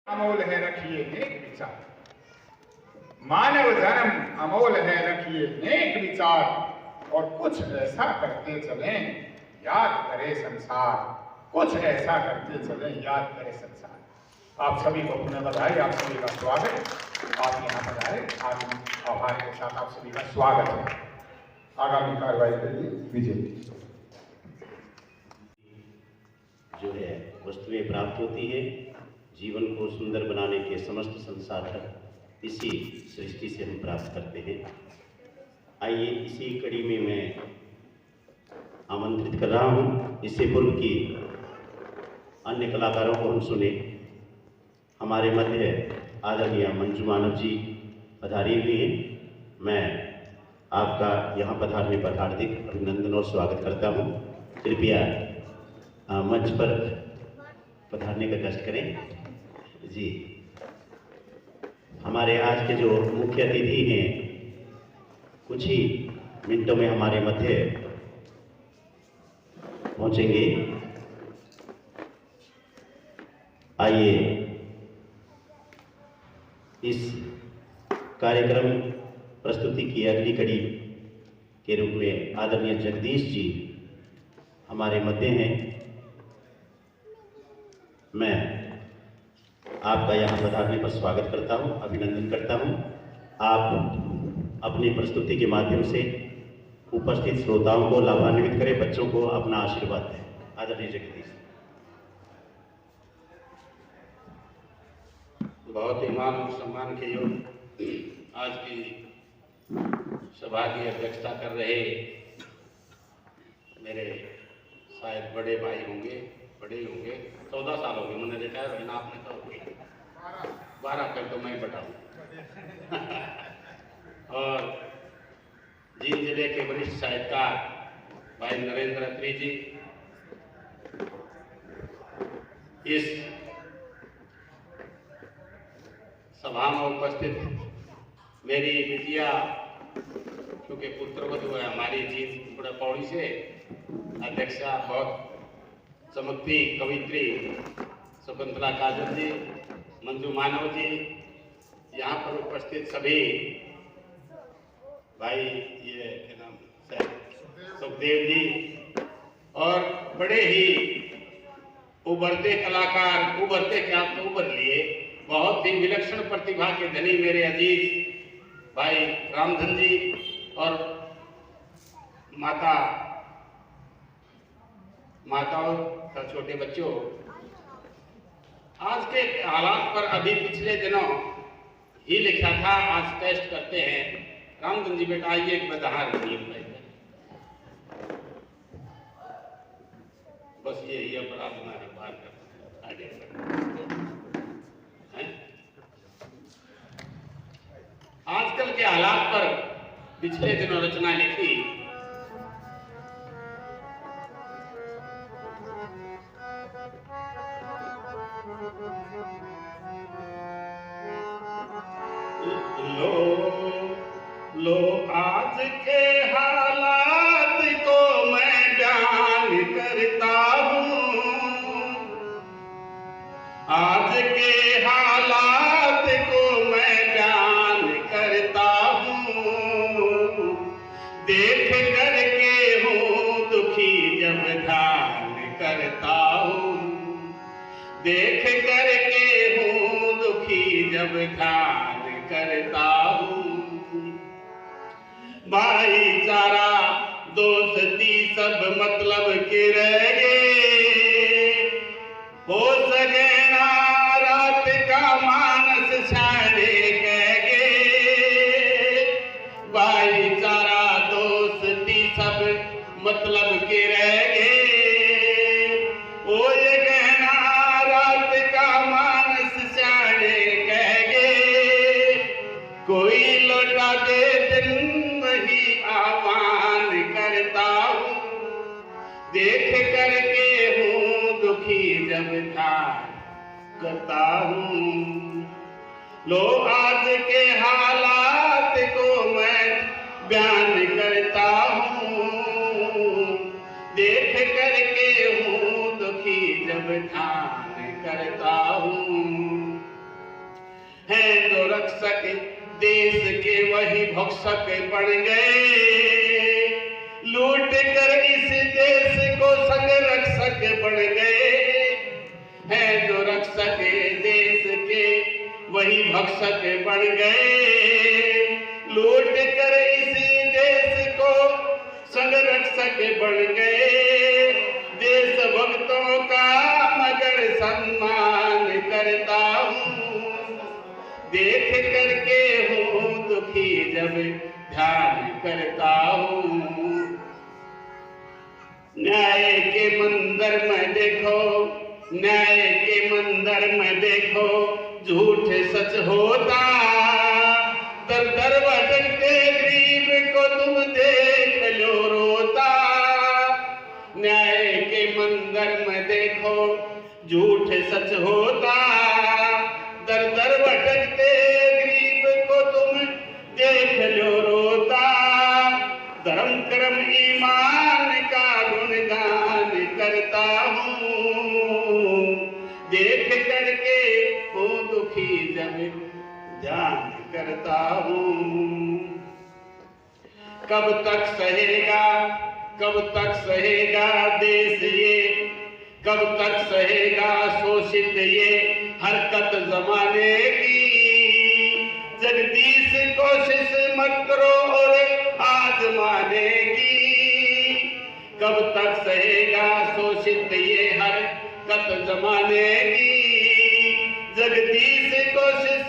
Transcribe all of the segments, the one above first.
अमोल है रखिए नेक विचार, मानव जन्म अमोल है रखिए नेक विचार, और कुछ ऐसा करते चलें याद करे संसार, कुछ ऐसा करते चलें याद करे संसार। आप सभी को पुनः बधाई, आप सभी का स्वागत। आप यहाँ पधारे, आप आभार के साथ आप सभी का स्वागत है। आगामी कार्रवाई के लिए विजय जो है वस्तुएं प्राप्त होती है। जीवन को सुंदर बनाने के समस्त संसाधन इसी सृष्टि से हम प्राप्त करते हैं। आइए इसी कड़ी में मैं आमंत्रित कर रहा हूँ, इससे पूर्व की अन्य कलाकारों को हम सुने। हमारे मध्य आदरणीय मंजू मानव जी पधारी हुई हैं। मैं आपका यहाँ पधारने पर हार्दिक अभिनंदन और स्वागत करता हूँ। कृपया मंच पर पधारने का कष्ट करें जी। हमारे आज के जो मुख्य अतिथि हैं कुछ ही मिनटों में हमारे मध्य पहुंचेंगे। आइए इस कार्यक्रम प्रस्तुति की अगली कड़ी के रूप में आदरणीय जगदीश जी हमारे मध्य हैं। मैं आपका यहाँ पधारने पर स्वागत करता हूँ, अभिनंदन करता हूँ। आप अपनी प्रस्तुति के माध्यम से उपस्थित श्रोताओं को लाभान्वित करें, बच्चों को अपना आशीर्वाद दें। आदरणीय जगदीश। बहुत ही मान और सम्मान के योग आज की सभा की अध्यक्षता कर रहे मेरे शायद बड़े भाई होंगे, बड़े होंगे, 14 साल हो गए मैंने रिटायर होना, आपने तो 12 कर तो मैं बताऊँ। और जींद जिले के वरिष्ठ साहित्यकार भाई नरेंद्र अत्री जी, इस सभा में उपस्थित मेरी बिटिया, क्योंकि पुत्रवधु है हमारी जींद बड़ा पौड़ी से, अध्यक्षा बहुत चमकती कवित्री शकुंतला काजल जी, मंजू मानव जी, यहाँ पर उपस्थित सभी भाई, ये क्या नाम है, सुखदेव जी, और बड़े ही उभरते कलाकार, उभरते क्या तो उभर लिए, बहुत ही विलक्षण प्रतिभा के धनी मेरे अजीज भाई रामधन जी और माताओं का छोटे बच्चों। आज के हालात पर अभी पिछले दिनों ही लिखा था, आज टेस्ट करते हैं। रामधन जी बेटा आइए एक बधार बस ये अपराध हमारे बाहर कर आगे आजकल के हालात पर पिछले दिनों रचना लिखी। लो आज के हालात को मैं बयान करता हूँ, आज के हालात को मैं बयान करता हूँ। देख करके हूँ दुखी जब ध्यान करता हूँ, देख करके हूँ दुखी जब ध्यान करता हूँ। भाईचारा दोस्ती सब मतलब के रह गए, हो सके ना रात का मानस छाड़े कह गए। भाईचारा दोस्ती सब मतलब के रह गए, ओ ये कहना रात का मानस छाड़े कह गए। कोई लौटा दे दिन वही आह्वान करता हूँ, देख करके हूँ दुखी जब ध्यान करता हूँ। लो आज के हालात को मैं बयान करता हूँ, देख करके हूँ दुखी जब ध्यान करता हूँ। रक्षक देश के वही भक्षक बन गए, लूट कर इस देश को संग रक्षक बन गए हैं। जो रक्षक देश के वही भक्षक बन गए, लूट कर इस देश को संग रक्षक बन गए। देश भक्तों का मगर सम्मान करता हूँ, देख करके हूँ दुखी जब ध्यान करता हूँ। न्याय के मंदिर में देखो, न्याय के मंदिर में देखो, झूठ सच होता। दर दर भटकते गरीब को तुम देख लो रोता। न्याय के मंदिर में देखो, झूठ सच होता। दर दर भटकते गरीब को तुम देख लो रोता। धर्म कर्म ईमान का गुणगान करता हूँ, देख करके हूँ दुखी जब ध्यान करता हूँ। कब तक सहेगा, कब तक सहेगा देश ये, कब तक सहेगा शोषित ये हरकत जमाने की। जगदीश कोशिश मत करो और आजमाने की। कब तक सहेगा शोषित ये हरकत जमाने की। जगदीश कोशिश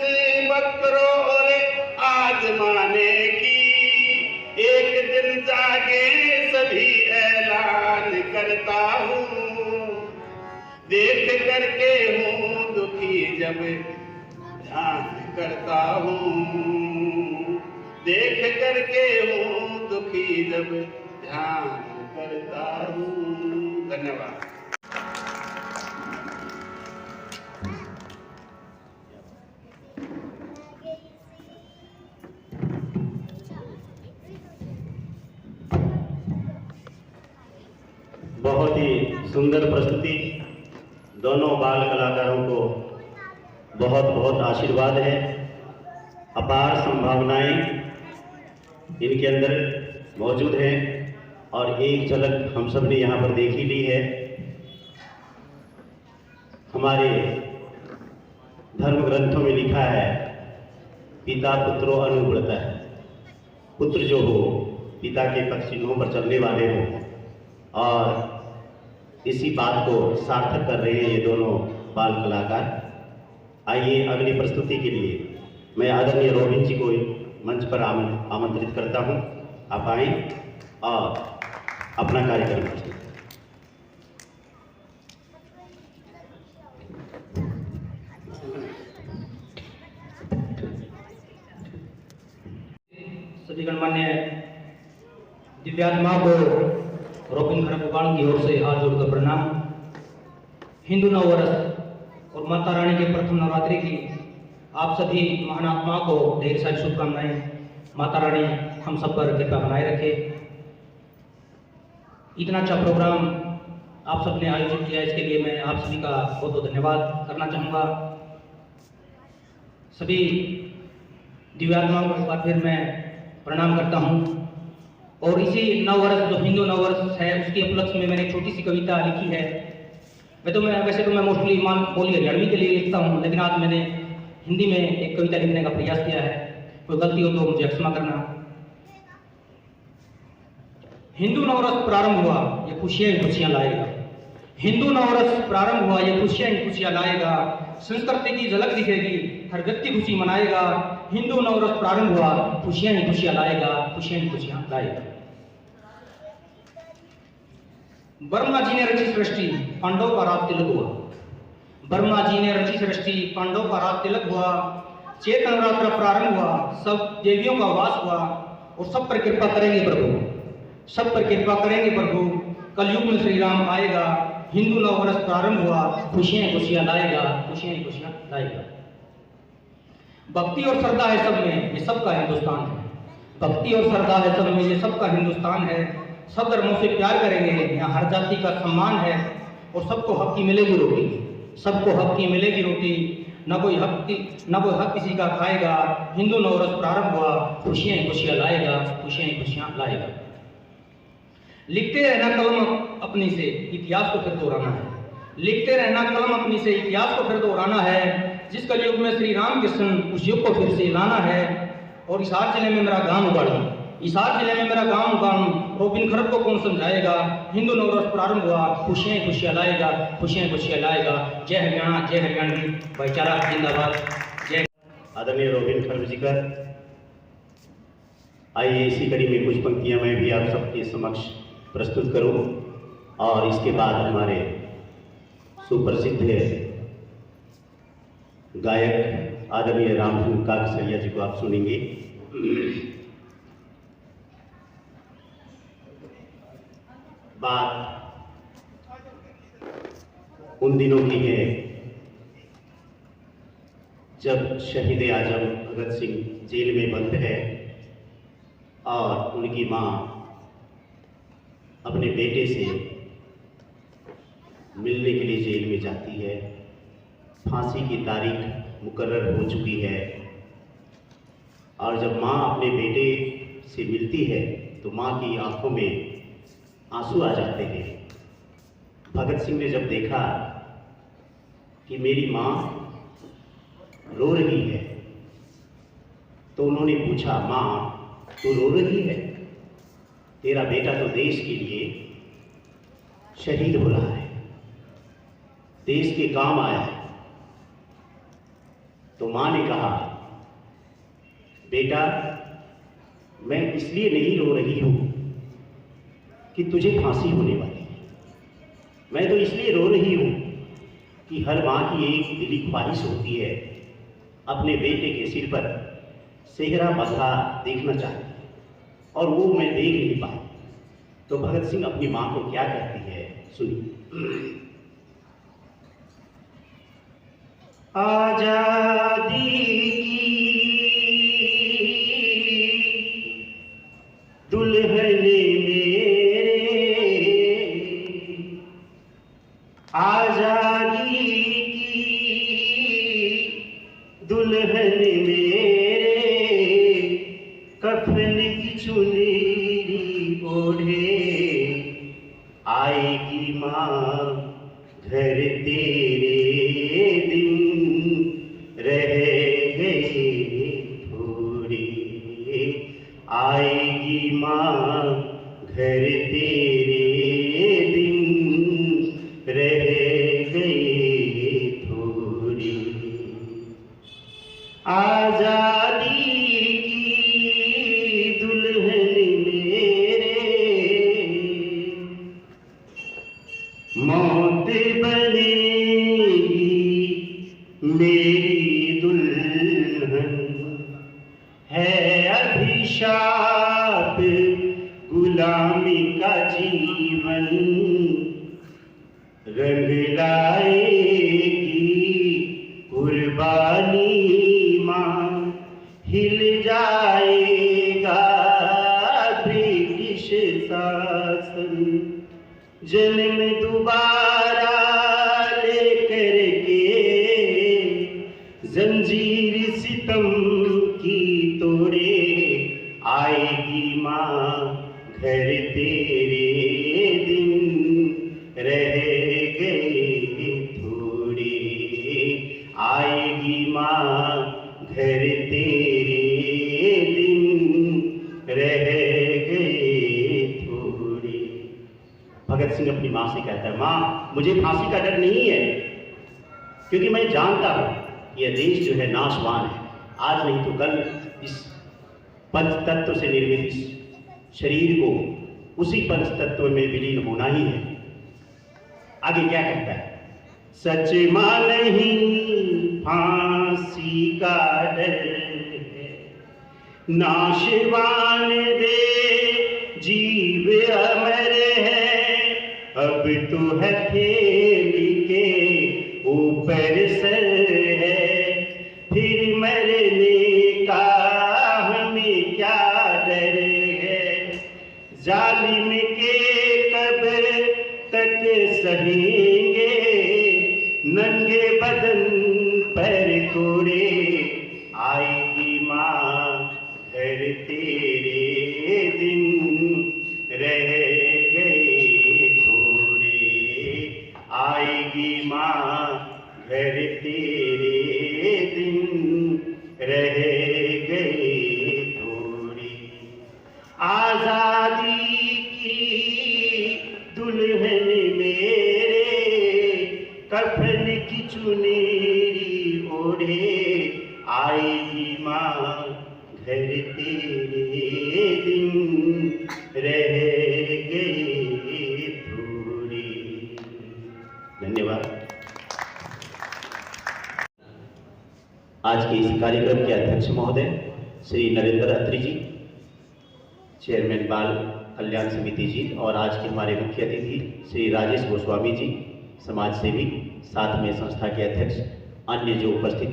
मत करो और आजमाने की। एक दिन जागे सभी ऐलान करता हूँ, देख करके हूँ दुखी जब ध्यान करता हूँ। देख करके हूँ दुखी जब ध्यान करता हूँ। धन्यवाद। बहुत ही सुंदर प्रस्तुति। दोनों बाल कलाकारों को बहुत बहुत आशीर्वाद है। अपार संभावनाएं इनके अंदर मौजूद हैं और एक झलक हम सब ने यहाँ पर देख ही ली है। हमारे धर्म ग्रंथों में लिखा है, पिता पुत्रो अनुव्रतः। पुत्र जो हो पिता के पद चिन्हों पर चलने वाले हों, और इसी बात को सार्थक कर रहे हैं ये दोनों बाल कलाकार। आइए अगली प्रस्तुति के लिए मैं आदरणीय रोबिन जी को मंच पर आमंत्रित करता हूं। आप आएं और अपना कार्यक्रम करें। सभी गणमान्य दिव्यात्मा को रोबिन खड़गपुर की ओर से हाथ जोड़कर प्रणाम। हिंदू नववर्ष और माता रानी के प्रथम नवरात्रि की आप सभी महानात्मा को ढेर सारी शुभकामनाएं। माता रानी हम सब पर कृपा बनाए रखे। इतना अच्छा प्रोग्राम आप सबने आयोजित किया, इसके लिए मैं आप सभी का बहुत बहुत धन्यवाद करना चाहूँगा। सभी दिव्यात्माओं को एक बार फिर मैं प्रणाम करता हूँ। और इसी नववर्ष जो हिंदू नववर्ष है उसके उपलक्ष्य में मैंने एक छोटी सी कविता लिखी है। वैसे तो मैं मोस्टली बोली हरियाणवी के लिए लिखता हूँ, लेकिन आज मैंने हिंदी में एक कविता लिखने का प्रयास किया है। कोई गलती हो तो मुझे क्षमा करना। हिंदू नववर्ष प्रारंभ हुआ ये खुशियां ही खुशियां लाएगा। हिंदू नववर्ष प्रारंभ हुआ ये खुशियां ही खुशियां लाएगा। संस्कृति की झलक दिखेगी, हर व्यक्ति खुशी मनाएगा। हिंदू नववर्ष प्रारंभ हुआ खुशियां ही खुशियां लाएगा, खुशियां ही खुशियां लाएगा। ब्रह्मा जी ने रची सृष्टि, पांडव का रात तिलक हुआ। ब्रह्मा जी ने रची सृष्टि, पांडव का रात तिलक हुआ। चैत्र नवरात्र प्रारंभ हुआ, सब देवियों का वास हुआ। और सब पर कृपा करेंगे प्रभु, सब पर कृपा करेंगे प्रभु। कलयुग में श्री राम आएगा। हिंदू नववर्ष प्रारंभ हुआ, खुशियां खुशियां लाएगा, खुशियां खुशियां लाएगा। भक्ति और श्रद्धा है सब में, ये सबका हिंदुस्तान है। भक्ति और श्रद्धा है सब में, ये सबका हिंदुस्तान है। सब धर्मों से प्यार करेंगे, यहाँ हर जाति का सम्मान है। और सबको हक की मिलेगी रोटी, सबको हक की मिलेगी रोटी। न कोई हक किसी का खाएगा। हिंदू नवरस प्रारंभ हुआ, खुशियाँ ही खुशियाँ लाएगा, खुशियाँ ही खुशियाँ लाएगा। लिखते रहना कलम अपनी से, इतिहास को फिर दोहराना है। लिखते रहना कलम अपनी से, इतिहास को फिर दोहराना है। जिस कलयुग में श्री राम कृष्ण उस युग को फिर से लाना है। और हिसार जिले में मेरा गांव उगाड़ू, हिसार जिले में मेरा गांव उगाड़ू, रोबिन खरब को कौन समझाएगा। हिंदू नवरस प्रारंभ हुआ, खुशियाँ ही खुशियाँ लाएगा, खुशियाँ ही खुशियाँ लाएगा। जय हरियाणा, जय हरियाणवी भाईचारा जिंदाबाद। जय आदरणीय रोबिन खरब जी का। आइए इसी कड़ी में कुछ पंक्तियां मैं भी आप सबके समक्ष प्रस्तुत करूं और इसके बाद हमारे सुप्रसिद्ध गायक आदरणीय रामधन काकसरिया जी को आप सुनेंगे। बात उन दिनों की है जब शहीद आजम भगत सिंह जेल में बंद है और उनकी मां अपने बेटे से मिलने के लिए जेल में जाती है। फांसी की तारीख मुकर्रर हो चुकी है और जब मां अपने बेटे से मिलती है तो मां की आंखों में आंसू आ जाते हैं। भगत सिंह ने जब देखा कि मेरी मां रो रही है तो उन्होंने पूछा, मां तू रो रही है? तेरा बेटा तो देश के लिए शहीद हो रहा है, देश के काम आया है। तो मां ने कहा, बेटा मैं इसलिए नहीं रो रही हूं कि तुझे फांसी होने वाली है, मैं तो इसलिए रो रही हूं कि हर मां की एक दिली ख्वाहिश होती है अपने बेटे के सिर पर सेहरा बंधा देखना चाहती है और वो मैं देख नहीं पाई। तो भगत सिंह अपनी मां को क्या कहती है, सुनिए। आजादी की दुल्हन मेरे, आजादी की दुल्हन मेरे, कफन की चुनरी ओढ़े आएगी मां घर तेरे दिन रह गए थोड़े, आएगी मां घर तेरे दिन रह गए थोड़े। आजादी की दुल्हन मेरे, मौत बनेगी मेरी दुल्हन, है अभिशाप गुलामी का जीवन, रंग लाएगी कुर्बानी मां, हिल जाएगा ब्रिटिश शासन, जन्म दोबारा लेकर के जंजीर सितम की तोड़े, आएगी मां घर तेरे दिन रह गए थोड़े, आएगी मां घर तेरे दिन रह गए थोड़े। भगत सिंह अपनी मां से कहता है, मां मुझे फांसी का डर नहीं है क्योंकि मैं जानता हूं यह देश जो है नाशवान है, आज नहीं तो कल इस पंच तत्व से निर्मित इस शरीर को उसी पंच तत्व में विलीन होना ही है। आगे क्या कहता है, सच मां नहीं फांसी का डर है, नाशवान दे जीव अमर है, अब तो हथेली के ऊपर सर है, फिर मरने का हमें क्या डर है, जालिम के कब तक सहेंगे, नंगे बदन पर आएगी माँ घर तेरे दिन, रह गई दूरी। धन्यवाद। आज के इस कार्यक्रम के अध्यक्ष महोदय श्री नरेंद्र अत्री जी, चेयरमैन बाल कल्याण समिति जी, और आज के हमारे मुख्य अतिथि श्री राजेश गोस्वामी जी, समाज सेवी, साथ में संस्था के अध्यक्ष, अन्य जो उपस्थित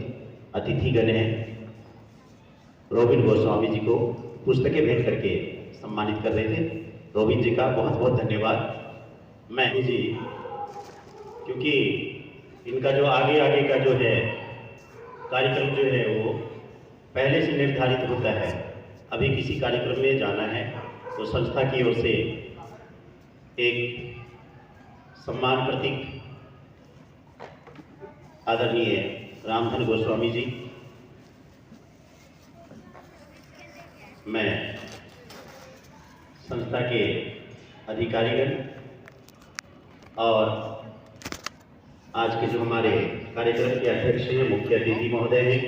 अतिथिगण हैं, रोबिन गोस्वामी जी को पुस्तकें भेंट करके सम्मानित कर रहे थे। रोबिन जी का बहुत बहुत धन्यवाद। मैं जी, क्योंकि इनका जो आगे का जो है कार्यक्रम जो है वो पहले से निर्धारित होता है। अभी किसी कार्यक्रम में जाना है तो संस्था की ओर से एक सम्मान प्रतीक आदरणीय रामधन गोस्वामी जी, मैं संस्था के अधिकारीगण और आज के जो हमारे कार्यक्रम के अध्यक्ष हैं, मुख्य अतिथि महोदय हैं,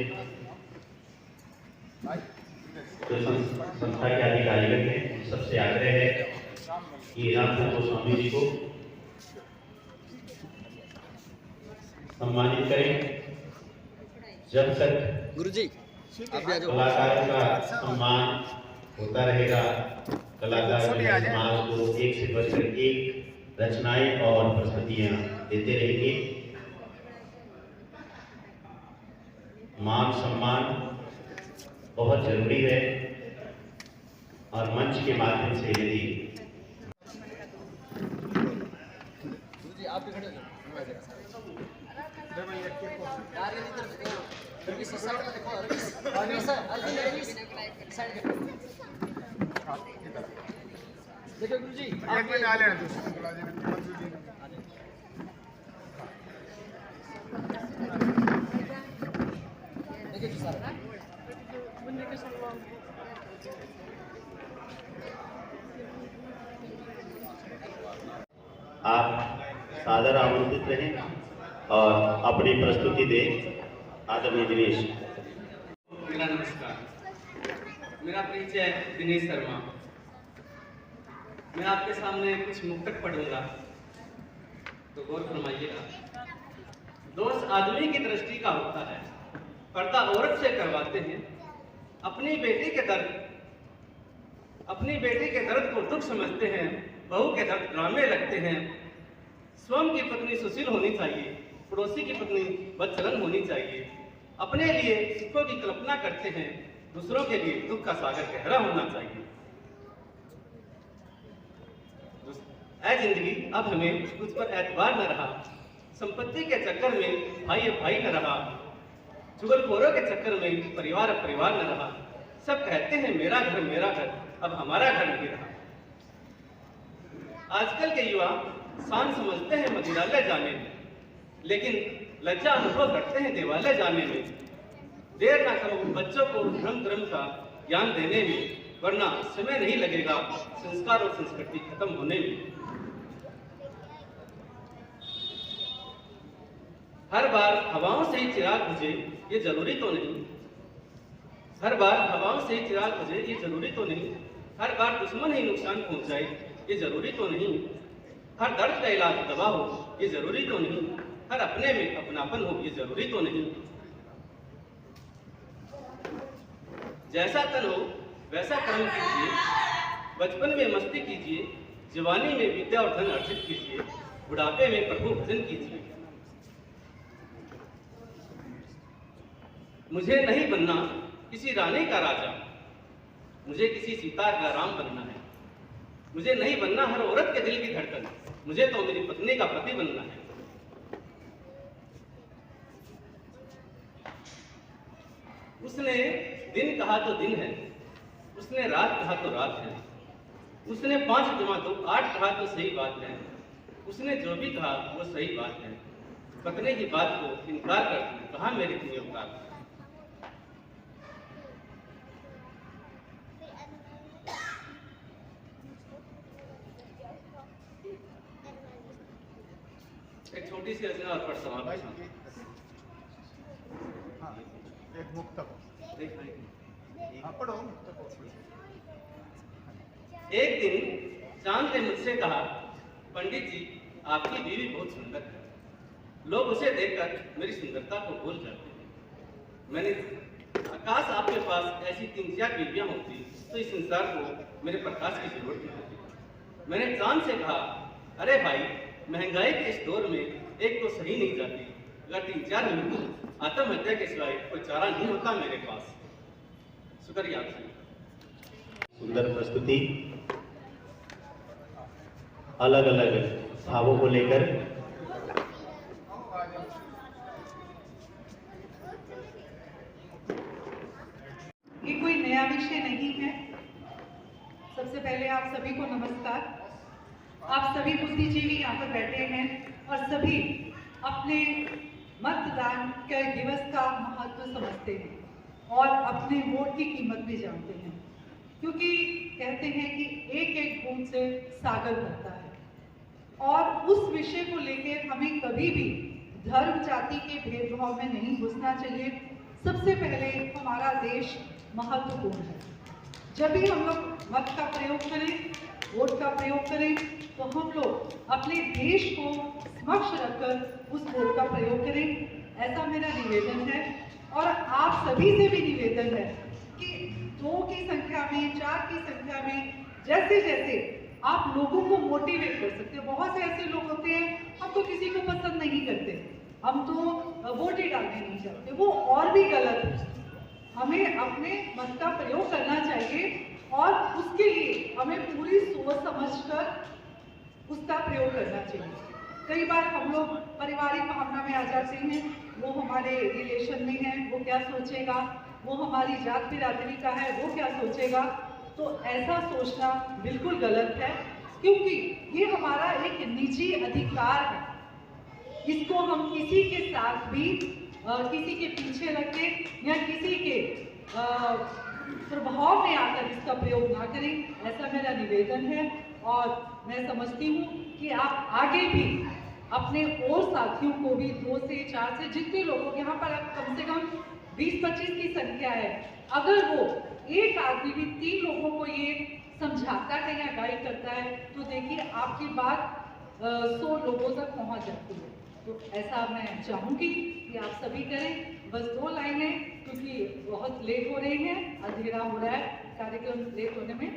जो संस्था के अधिकारीगण हैं, सबसे आग्रह है कि रामधन गोस्वामी जी को सम्मानित करें। जब तक गुरुजी कलाकारों का सम्मान होता रहेगा, कलाकार समाज को एक से बढ़कर एक रचनाएं और प्रस्तुतियां देते रहेंगे। मान सम्मान बहुत जरूरी है और मंच के माध्यम से यदि आप भी खड़े हो यार, ये इधर देखो, रवि सर साइड में देखो, रवि सर, साइड में देखो गुरुजी, एक मिनट आ लेना दूसरा। देखिए सर, आप सादर आमंत्रित रहें और अपनी प्रस्तुति दें। आदरणीय दिनेश। मेरा नमस्कार, मेरा परिचय दिनेश शर्मा। मैं आपके सामने कुछ मुक्तक पढ़ूंगा, तो गौर फरमाइएगा। दोष आदमी की दृष्टि का होता है, पर्दा औरत से करवाते हैं। अपनी बेटी के दर्द को दुख समझते हैं, बहू के दर्द ड्रामे लगते हैं। स्वयं की पत्नी सुशील होनी चाहिए, पड़ोसी की पत्नी बदचलन होनी चाहिए। अपने लिए सुखों की कल्पना करते हैं, दूसरों के लिए दुख का सागर गहरा होना चाहिए। ऐ जिंदगी, अब हमें तुझ पर एतबार न रहा। संपत्ति के चक्कर में भाई न रहा। चुगलखोरों के चक्कर में परिवार न रहा। सब कहते हैं मेरा घर, अब हमारा घर नहीं रहा। आजकल के युवा शान समझते हैं मदिरालय जाने में, लेकिन लज्जा अनुभव करते हैं देवालय जाने में। देर ना करो बच्चों को धर्म का ज्ञान देने में, वरना समय नहीं लगेगा संस्कार और संस्कृति खत्म होने में। हर बार हवाओं से ही चिराग बुझे, ये जरूरी तो नहीं। हर बार हवाओं से ही चिराग बुझे, ये जरूरी तो नहीं। हर बार दुश्मन ही नुकसान पहुंचाए, ये जरूरी तो नहीं। हर दर्द का इलाज दवा हो, ये जरूरी तो नहीं। हर अपने में अपनापन हो, ये जरूरी तो नहीं। जैसा तन हो वैसा कर्म कीजिए, बचपन में मस्ती कीजिए, जवानी में विद्या और धन अर्जित कीजिए, बुढ़ापे में प्रभु भजन कीजिए। मुझे नहीं बनना किसी रानी का राजा, मुझे किसी सीता का राम बनना है। मुझे नहीं बनना हर औरत के दिल की धड़कन, मुझे तो मेरी पत्नी का पति बनना है। उसने दिन कहा तो दिन है, उसने रात कहा तो रात है। उसने 5 जमा 2 8 कहा तो सही बात है। उसने जो भी कहा वो सही बात है। पत्नी की बात को इनकार कर कहा मेरी इतनी औकात। एक छोटी सी रचना और पर समाप्त। एक मुक्तक पढ़ो एक दिन चांद ने मुझसे कहा, पंडित जी आपकी बीवी बहुत सुंदर है। लोग उसे देखकर मेरी सुंदरता को भूल जाते हैं। मैंने आकाश आपके पास ऐसी 3-4 बीवियां होती तो इस संसार को मेरे प्रकाश की जरूरत नहीं होती। मैंने चांद से कहा, अरे भाई महंगाई के इस दौर में एक तो सही नहीं जाती, अगर 3-4 मिनट आत्महत्या के सिवाय कोई चारा नहीं होता मेरे पास। शुक्रिया आपसे। सुंदर प्रस्तुति अलग अलग भावों को लेकर। ये कोई नया विषय नहीं है। सबसे पहले आप सभी को नमस्कार। आप सभी बुद्धिजीवी यहाँ पर बैठे हैं और सभी अपने मतदान के दिवस का महत्व समझते हैं और अपने वोट की कीमत भी जानते हैं, क्योंकि कहते हैं कि एक एक बूंद से सागर भरता है। और उस विषय को लेकर हमें कभी भी धर्म जाति के भेदभाव में नहीं घुसना चाहिए। सबसे पहले हमारा देश महत्वपूर्ण है। जब भी हम लोग मत का प्रयोग करें, वोट का प्रयोग करें, तो हम लोग अपने देश को समक्ष रखकर उस वोट का प्रयोग करें, ऐसा मेरा निवेदन है। और आप सभी से भी निवेदन है कि 2 की संख्या में, 4 की संख्या में जैसे जैसे आप लोगों को मोटिवेट कर सकते हैं। बहुत से ऐसे लोग होते हैं, हम तो किसी को पसंद नहीं करते, हम तो वोट ही डालने नहीं चाहते, वो और भी गलत है। हमें अपने मत का प्रयोग करना चाहिए और उसके लिए हमें पूरी सोच समझकर उसका प्रयोग करना चाहिए। कई बार हम लोग पारिवारिक भावना में आ जाते हैं, वो हमारे रिलेशन में है, वो क्या सोचेगा, वो हमारी जात बिरादरी का है, वो क्या सोचेगा। तो ऐसा सोचना बिल्कुल गलत है, क्योंकि ये हमारा एक निजी अधिकार है। इसको हम किसी के साथ भी किसी के पीछे लग के या किसी के प्रभाव में आकर इसका प्रयोग ना करें, ऐसा मेरा निवेदन है। और मैं समझती हूँ कि आप आगे भी अपने और साथियों को भी 2 से 4 से जितने लोगों, यहाँ पर कम से कम 20-25 की संख्या है, अगर वो एक आदमी भी 3 लोगों को ये समझाता है या गाइड करता है, तो देखिए आपकी बात 100 लोगों तक पहुँच जाती है। तो ऐसा मैं चाहूँगी कि आप सभी करें। बस 2 लाइनें, क्योंकि बहुत लेट हो रहे हैं, अंधेरा हो रहा है कार्यक्रम लेट होने में।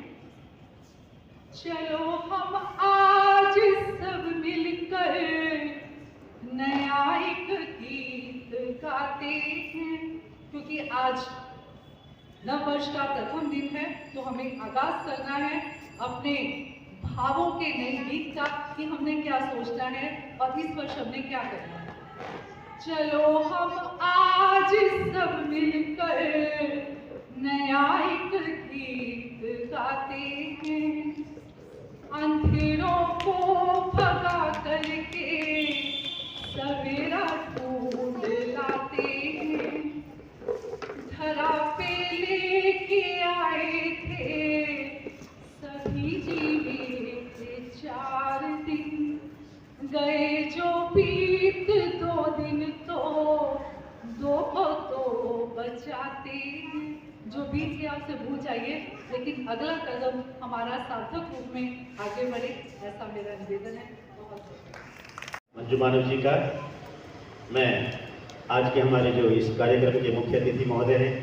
चलो हम आज सब मिलकर नया एक गीत गाते हैं, क्योंकि आज नववर्ष का प्रथम दिन है, तो हमें आगाज करना है अपने भावों के नए गीत का कि हमने क्या सोचना है और इस वर्ष हमने क्या करना है। चलो हम आज सब मिलकर नया एक गीत गाते हैं, अंधेरों को भगा करके सवेरा ढूंढ लाते हैं। धरा पे लेके आए थे सभी जीवे 4 दिन, गए जो बीत 2 दिन तो 2 को तो बचाते हैं। जो बीत गया उसे भूल जाइए, लेकिन अगला कदम हमारा सार्थक रूप में आगे बढ़े, ऐसा मेरा निवेदन है। मंजू मानव जी का मैं आज के हमारे जो इस कार्यक्रम के मुख्य अतिथि महोदय हैं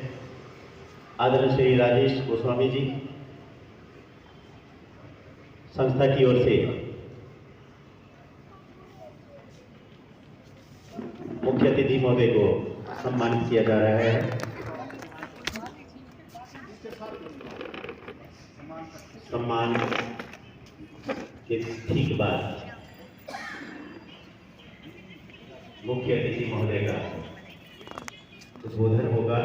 आदरणीय श्री राजेश गोस्वामी जी, संस्था की ओर से मुख्य अतिथि महोदय को सम्मानित किया जा रहा है। सम्मान के ठीक बाद मुख्य अतिथि महोदय का उद्बोधन होगा।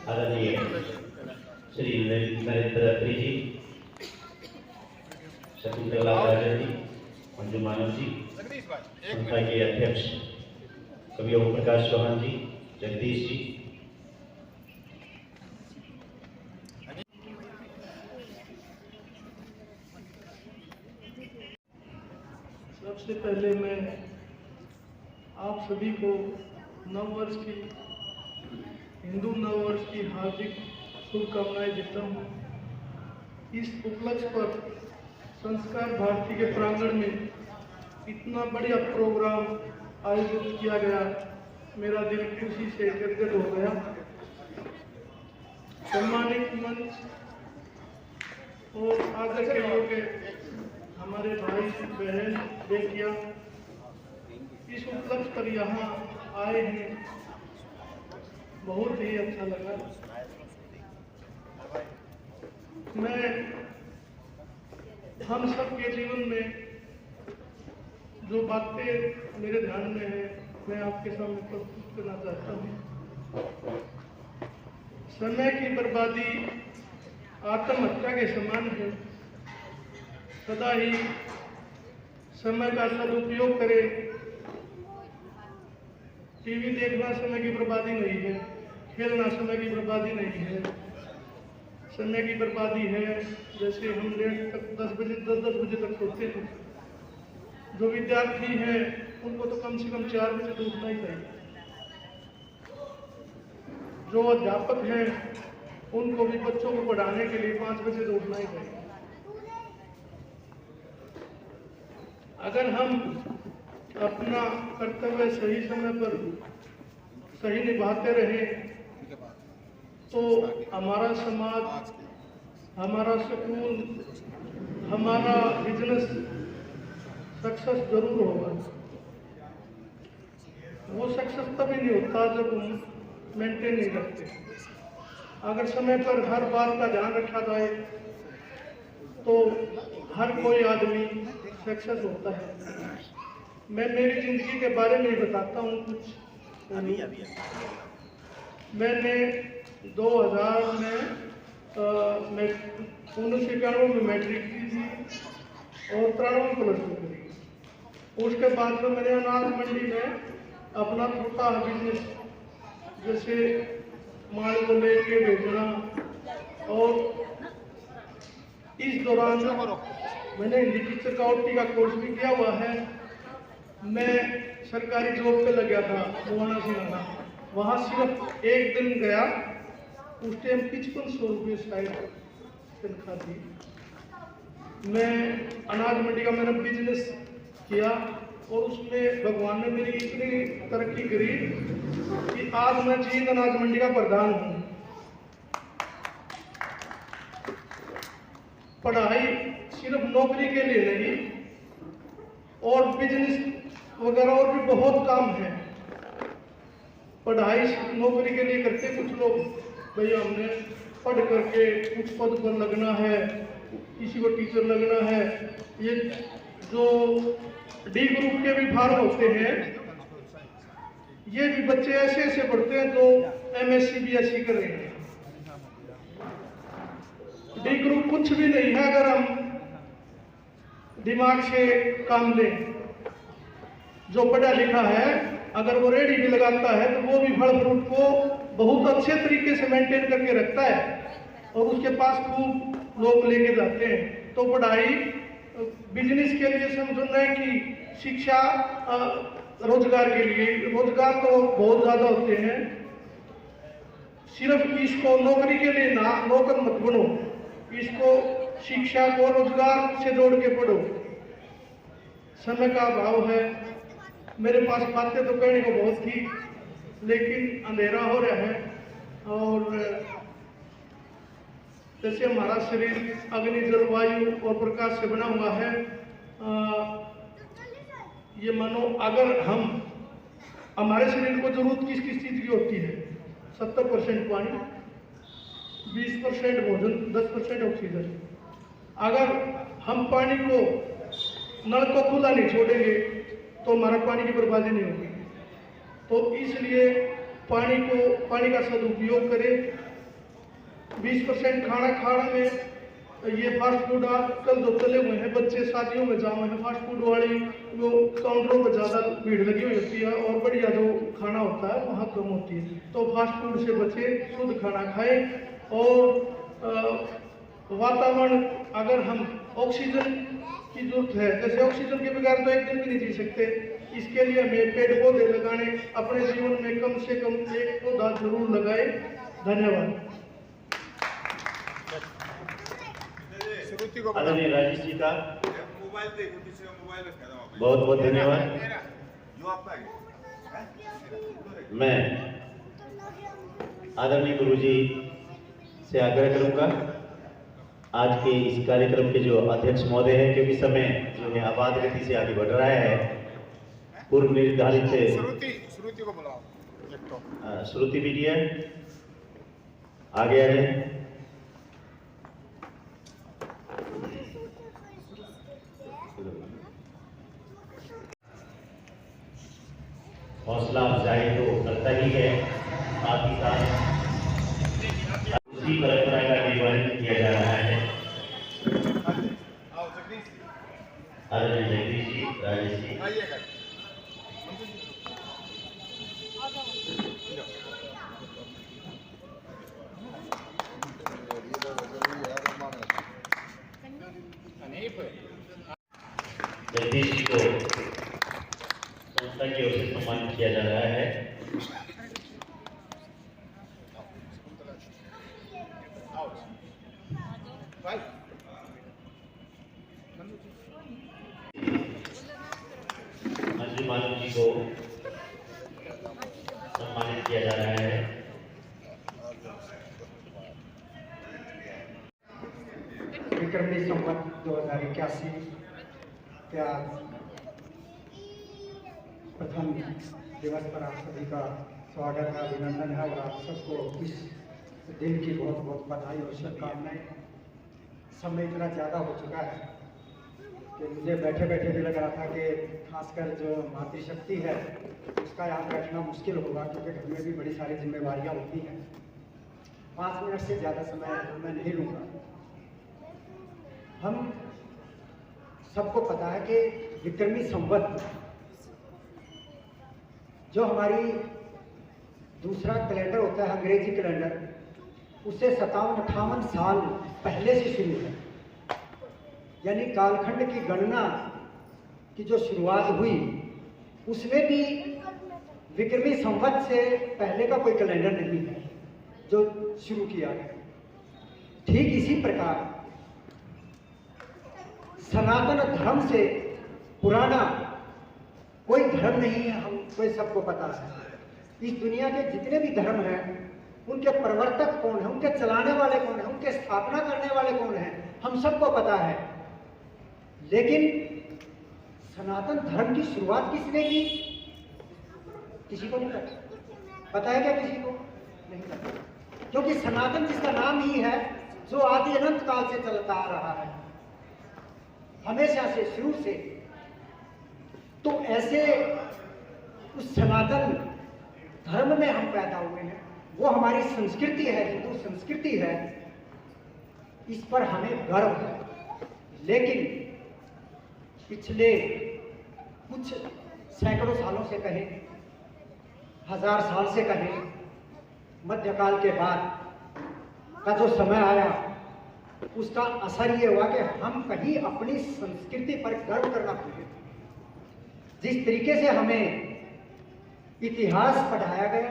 आदरणीय श्री नरेंद्र अत्री जी, शकुंतला राजन जी, मंजू मानव जी, संस्था के अध्यक्ष कवि ओम प्रकाश चौहान जी, जगदीश जी, सबसे पहले मैं आप सभी को नववर्ष की, हिंदू नववर्ष की हार्दिक शुभकामनाएं देता हूँ। इस उपलक्ष्य पर संस्कार भारती के प्रांगण में इतना बढ़िया प्रोग्राम आयोजित किया गया, मेरा दिल खुशी से गदगद हो गया। सम्मानित मंच और आदर के योग्य हमारे भाई बहन बेटियां इस उपलक्ष्य पर यहाँ आए हैं, बहुत ही अच्छा लगा। मैं हम सब के जीवन में जो बातें मेरे ध्यान में है मैं आपके सामने प्रस्तुत करना चाहता हूँ। समय की बर्बादी आत्महत्या के समान है। सदा ही समय का सदुपयोग करें। टीवी देखना समय की बर्बादी नहीं है, खेलना समय की बर्बादी नहीं है। समय की बर्बादी है जैसे हम लेट तक 10 बजे तक सोते हैं। जो विद्यार्थी हैं उनको तो कम से कम 4 बजे तो उठना ही चाहिए। जो अध्यापक हैं उनको भी बच्चों को पढ़ाने के लिए 5 बजे तो उठना ही चाहिए। अगर हम अपना कर्तव्य सही समय पर सही निभाते रहें तो हमारा समाज, हमारा स्कूल, हमारा बिजनेस सक्सेस जरूर होगा। वो सक्सेस तभी नहीं होता जब हम मेंटेन नहीं रखते। अगर समय पर हर बात का ध्यान रखा जाए तो हर कोई आदमी सक्सेस होता है। मैं मेरी जिंदगी के बारे में बताता हूँ कुछ। मैंने 2000 में 1991 में मैट्रिक की थी और 93 प्लस टू करी। उसके बाद में मैंने अनाज मंडी में अपना छोटा बिजनेस जैसे माल को लेके भेजना, और इस दौरान मैंने हिंदी पिक्चर का OT का कोर्स भी किया हुआ है। मैं सरकारी जॉब पे लग गया था मुआना सिंह। वहाँ सिर्फ एक दिन गया, उस टाइम 5500 रुपये शायद तनख्वाह थी। मैं अनाज मंडी का मैंने बिजनेस किया और उसमें भगवान ने मेरी इतनी तरक्की करी कि आज मैं जींद अनाज मंडी का प्रधान हूँ। पढ़ाई सिर्फ नौकरी के लिए नहीं और बिजनेस वगैरह और भी बहुत काम है। पढ़ाई नौकरी के लिए करते कुछ लोग, भैया हमने पढ़ करके कुछ पद पर लगना है, किसी को टीचर लगना है। ये जो D ग्रुप के भी फॉर्म होते हैं, ये भी बच्चे ऐसे ऐसे पढ़ते हैं जो MSc BSc कर रहे हैं। D ग्रुप कुछ भी नहीं है अगर हम दिमाग से काम लें। जो पढ़ा लिखा है अगर वो रेडी भी लगाता है तो वो भी फल फ्रूट को बहुत अच्छे तरीके से मेंटेन करके रखता है और उसके पास खूब लोग लेके जाते हैं। तो पढ़ाई बिजनेस के लिए समझो ना कि शिक्षा रोजगार के लिए, रोजगार तो बहुत ज़्यादा होते हैं। सिर्फ इसको नौकरी के लिए ना नौकर मत बनो, इसको शिक्षा को रोजगार से जोड़ के पढ़ो। समय का अभाव है, मेरे पास बातें तो कहने को बहुत थी लेकिन अंधेरा हो रहा है। और जैसे हमारा शरीर अग्नि, जलवायु और प्रकाश से बना हुआ है, ये मानो अगर हम हमारे शरीर को जरूरत किस किस चीज़ की होती है? 70% पानी, 20% भोजन, 10% ऑक्सीजन। अगर हम पानी को नल को खुला नहीं छोड़ेंगे तो हमारा पानी की बर्बादी नहीं होगी। तो इसलिए पानी का सदुपयोग करें। 20% खाना खाने में ये फास्ट फूड आजकल जो चले हुए हैं, बच्चे शादियों में जाओ हैं, फास्ट फूड वाली वो काउंटरों पर ज़्यादा भीड़ लगी हुई होती है और बढ़िया जो खाना होता है वहाँ कम होती है। तो फास्ट फूड से बचे, शुद्ध खाना खाएं। और वातावरण अगर हम ऑक्सीजन की जरूरत है। जैसे ऑक्सीजन के बगैर तो एक दिन भी नहीं जी सकते। इसके लिए हमें पेड़ पौधे लगाने, अपने जीवन में कम से कम एक पौधा जरूर लगाए। धन्यवाद। आदरणीय राजेश जी का बहुत बहुत धन्यवाद। मैं आदरणीय गुरु जी से आग्रह करूंगा आज के इस कार्यक्रम के जो अध्यक्ष महोदय हैं, क्योंकि समय जो है आपात गति से आगे बढ़ रहा है, पूर्व निर्धारित श्रुति को बुलाओ। श्रुति मीडिया आगे आ जाए। हौसला अफजाई तो करता ही है, साथ ही साथ उसी परंपरा का निर्वहन किया जा रहा है। आदरणीय जगदीश जी, राजेश जी, जगदीश जी को संस्था की ओर से सम्मानित किया जा रहा है। मंजू मानव जी को सम्मानित किया जा रहा है। विक्रमी संवत 2081 के प्रथम दिवस पर आप सभी का स्वागत है, अभिनंदन है और आप सबको इस दिन की बहुत बहुत बधाई और शुभकामनाएं। समय इतना ज़्यादा हो चुका है कि मुझे बैठे बैठे भी लग रहा था कि खासकर जो मातृशक्ति है उसका याद रखना मुश्किल होगा, क्योंकि घर में भी बड़ी सारी जिम्मेवारियां होती हैं। 5 मिनट से ज़्यादा समय मैं नहीं लूँगा। हम सबको पता है कि विक्रमी संवत जो हमारी दूसरा कैलेंडर होता है, अंग्रेजी कैलेंडर, उससे 57-58 साल पहले से शुरू है। यानी कालखंड की गणना की जो शुरुआत हुई उसमें भी विक्रमी संवत से पहले का कोई कैलेंडर नहीं है जो शुरू किया गया। ठीक इसी प्रकार सनातन धर्म से पुराना कोई धर्म नहीं है, हमको सबको पता है। इस दुनिया के जितने भी धर्म हैं उनके प्रवर्तक कौन है, उनके चलाने वाले कौन है, उनके स्थापना करने वाले कौन है, हम सबको पता है। लेकिन सनातन धर्म की शुरुआत किसने की, किसी को नहीं पता। पता है क्या किसी को? नहीं पता, क्योंकि सनातन जिसका नाम ही है जो आदि अनंत काल से चलता आ रहा है, हमेशा से, शुरू से। तो ऐसे उस सनातन धर्म में हम पैदा हुए हैं, वो हमारी संस्कृति है, हिंदू संस्कृति है, इस पर हमें गर्व है। लेकिन पिछले कुछ सैकड़ों सालों से कहें, 1000 साल से कहें, मध्यकाल के बाद का जो समय आया उसका असर ये हुआ कि हम कहीं अपनी संस्कृति पर गर्व करना भूले। जिस तरीके से हमें इतिहास पढ़ाया गया,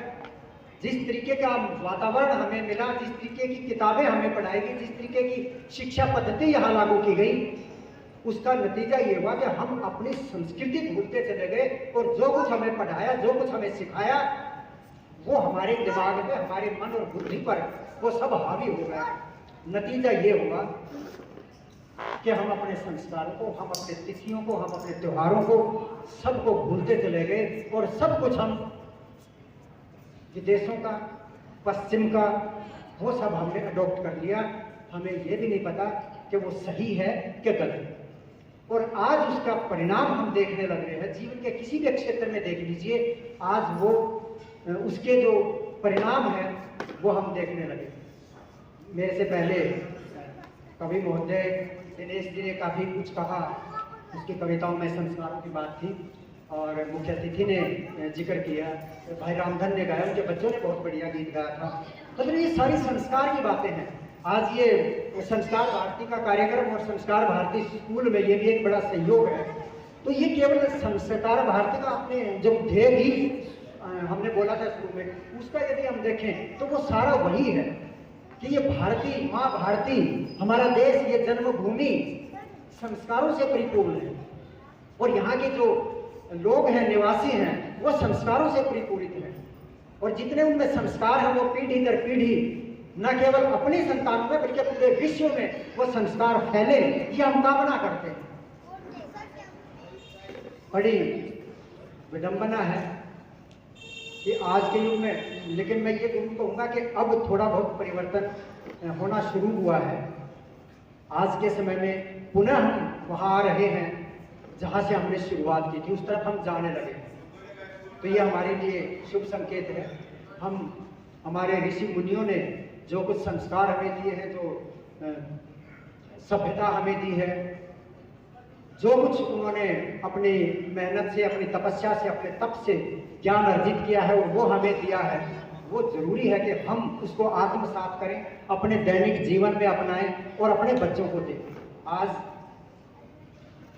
जिस तरीके का वातावरण हमें मिला, जिस तरीके की किताबें हमें पढ़ाई गई, जिस तरीके की शिक्षा पद्धति यहाँ लागू की गई, उसका नतीजा ये हुआ कि हम अपनी संस्कृति भूलते चले गए और जो कुछ हमें पढ़ाया, जो कुछ हमें सिखाया, वो हमारे दिमाग में, हमारे मन और बुद्धि पर वो सब हावी हो गया। नतीजा ये हुआ कि हम अपने संस्कारों को, हम अपने तिथियों को, हम अपने त्योहारों को, सबको भूलते चले गए और सब कुछ हम विदेशों का, पश्चिम का, वो सब हमने अडॉप्ट कर लिया। हमें ये भी नहीं पता कि वो सही है कि गलत। और आज उसका परिणाम हम देखने लग रहे हैं। जीवन के किसी भी क्षेत्र में देख लीजिए, आज वो उसके जो परिणाम है वो हम देखने लगे। मेरे से पहले कवि महोदय दिनेश जी ने काफ़ी कुछ कहा, उसकी कविताओं में संस्कारों की बात थी, और मुख्य अतिथि ने जिक्र किया, भाई रामधन ने गाया, उनके बच्चों ने बहुत बढ़िया गीत गाया था। मतलब ये सारी संस्कार की बातें हैं। आज ये संस्कार भारती का कार्यक्रम और संस्कार भारती स्कूल में ये भी एक बड़ा सहयोग है। तो ये केवल संस्कार भारती का अपने जो ध्येय भी हमने बोला था शुरू में, उसका यदि हम देखें तो वो सारा वही है कि ये भारती माँ भारती, हमारा देश, ये जन्मभूमि संस्कारों से परिपूर्ण है और यहाँ के जो लोग हैं, निवासी हैं, वो संस्कारों से परिपूरित हैं और जितने उनमें संस्कार हैं वो पीढ़ी दर पीढ़ी न केवल अपनी संतानों में बल्कि पूरे विश्व में वो संस्कार फैले, ये हम कामना करते हैं। बड़ी विडंबना है कि आज के युग में, लेकिन मैं ये जरूर कहूँगा कि अब थोड़ा बहुत परिवर्तन होना शुरू हुआ है। आज के समय में पुनः हम वहाँ आ रहे हैं जहाँ से हमने शुरुआत की थी, उस तरफ हम जाने लगे हैं। तो ये हमारे लिए शुभ संकेत है। हम हमारे ऋषि मुनियों ने जो कुछ संस्कार हमें दिए हैं, जो सभ्यता हमें दी है, जो कुछ उन्होंने अपनी मेहनत से, अपनी तपस्या से, अपने तप से ज्ञान अर्जित किया है और वो हमें दिया है, वो जरूरी है कि हम उसको आत्मसात करें, अपने दैनिक जीवन में अपनाएं और अपने बच्चों को दें। आज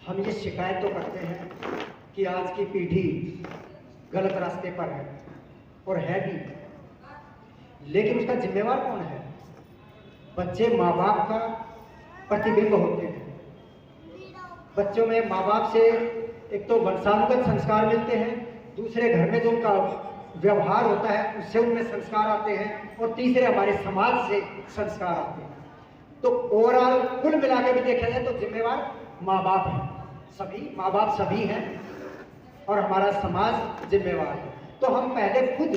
हम ये शिकायत तो करते हैं कि आज की पीढ़ी गलत रास्ते पर है और है भी, लेकिन उसका जिम्मेवार कौन है? बच्चे माँ बाप का प्रतिबिंब होते हैं। बच्चों में माँ बाप से एक तो वंशानुगत संस्कार मिलते हैं, दूसरे घर में जो उनका व्यवहार होता है उससे उनमें संस्कार आते हैं और तीसरे हमारे समाज से संस्कार आते हैं। तो ओवरऑल कुल मिला के भी देखा जाए तो जिम्मेवार माँ बाप है, सभी माँ बाप सभी हैं और हमारा समाज जिम्मेवार है। तो हम पहले खुद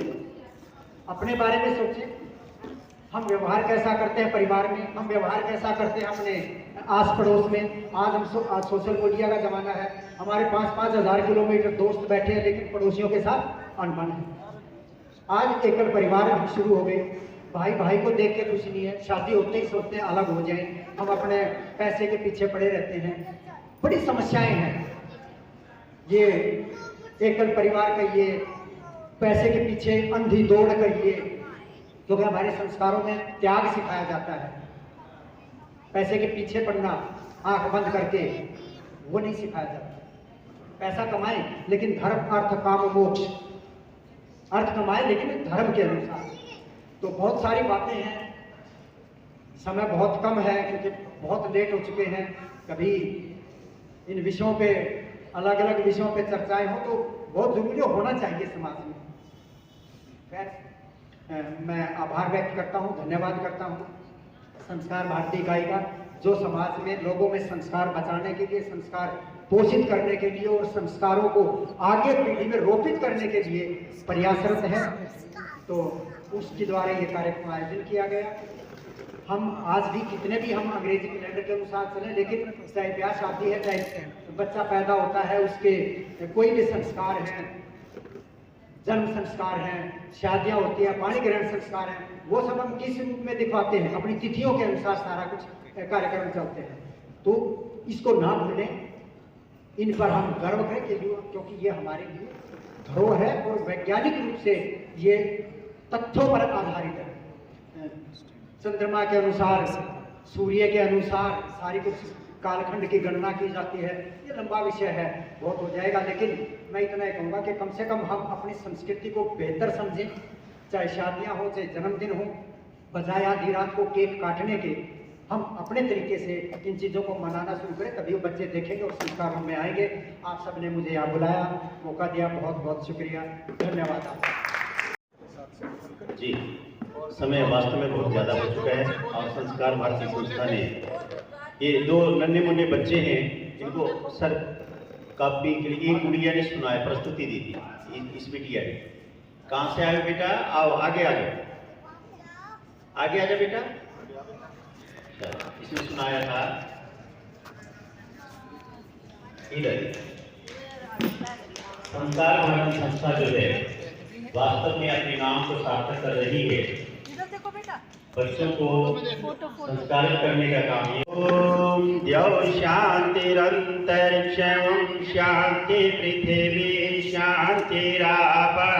अपने बारे में सोचें, हम व्यवहार कैसा करते हैं परिवार में, हम व्यवहार कैसा करते हैं अपने आस पड़ोस में। आज आज सोशल मीडिया का जमाना है, हमारे 5-5 हज़ार किलोमीटर दोस्त बैठे हैं लेकिन पड़ोसियों के साथ अनबन है। आज एकल परिवार शुरू हो गए, भाई भाई को देख के कुछ नहीं है, शादी होते ही सोचते हैं अलग हो जाएं, हम अपने पैसे के पीछे पड़े रहते हैं। बड़ी समस्याएं हैं ये एकल परिवार का, ये पैसे के पीछे अंधी दौड़ करिए, क्योंकि हमारे संस्कारों में त्याग सिखाया जाता है। पैसे के पीछे पड़ना आंख बंद करके वो नहीं सिखाया जाता। पैसा कमाए लेकिन धर्म अर्थ काम मोक्ष, अर्थ कमाए लेकिन धर्म के अनुसार। तो बहुत सारी बातें हैं, समय बहुत कम है क्योंकि बहुत लेट हो चुके हैं। कभी इन विषयों पे, अलग अलग विषयों पे चर्चाएं हो तो बहुत जरूरी होना चाहिए समाज में। मैं आभार व्यक्त करता हूँ, धन्यवाद करता हूँ संस्कार भारती इकाई का, जो समाज में लोगों में संस्कार बचाने के लिए, संस्कार पोषित करने के लिए और संस्कारों को आगे पीढ़ी में रोपित करने के लिए प्रयासरत है। तो उसके द्वारा ये कार्यक्रम आयोजन किया गया। हम आज भी कितने भी हम अंग्रेजी कैलेंडर के अनुसार चलें, लेकिन चाहे ब्याह शादी है, चाहे बच्चा पैदा होता है, उसके कोई भी संस्कार हैं, जन्म संस्कार हैं, शादियां होती हैं, पाणी ग्रहण संस्कार हैं, वो सब हम किस रूप में दिखवाते हैं, अपनी तिथियों के अनुसार सारा कुछ कार्यक्रम चलते हैं। तो इसको ना भूलें, इन पर हम गर्व करें क्योंकि ये हमारे लिए धरोहर है और वैज्ञानिक रूप से ये तथ्यों पर आधारित है। चंद्रमा के अनुसार, सूर्य के अनुसार सारी कुछ कालखंड की गणना की जाती है। ये लंबा विषय है, बहुत हो जाएगा, लेकिन मैं इतना ही कहूँगा कि कम से कम हम अपनी संस्कृति को बेहतर समझें। चाहे शादियाँ हो, चाहे जन्मदिन हो, बजाय आधी रात को केक काटने के हम अपने तरीके से इन चीज़ों को मनाना शुरू करें, तभी वो बच्चे देखेंगे और संस्कार में आएंगे। आप सबने मुझे यहाँ बुलाया, मौका दिया, बहुत बहुत शुक्रिया, धन्यवाद आपका। जी, समय वास्तव में बहुत ज़्यादा हो चुका है और संस्कार भारती संस्था ने ये दो नन्हे मुन्ने बच्चे हैं जिनको सर कापी के लिए एक गुड़िया ने सुनाया, प्रस्तुति दी थी इस बिटिया ने। कहाँ से आए बेटा? आओ आगे आ जाओ, आगे आ जाओ बेटा। इसने सुनाया था इधर। संस्कार भारती संस्था जो है वास्तव में अपने नाम को सार्थक कर रही है, बच्चों को संस्कारित करने का काम है। ओम द्यौ शांतिरंतरिक्षं शांति पृथिवी शांतिरापः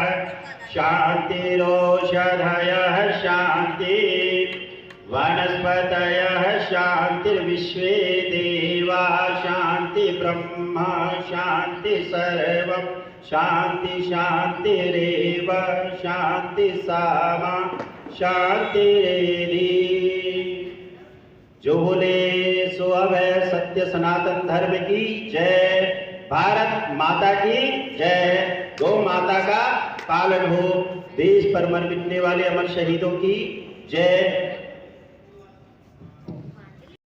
शांतिरोषधयः शांति वनस्पतयः शान्तिर्विश्वे देवा शान्ति ब्रह्म शान्ति सर्वं शान्ति शान्तिरेव शान्ति सामा शान्तिरेधि। जो बोले सो अब है सत्य सनातन धर्म की जय। भारत माता की जय। गौ माता का पालन हो। देश पर मर मिटने वाले अमर शहीदों की जय।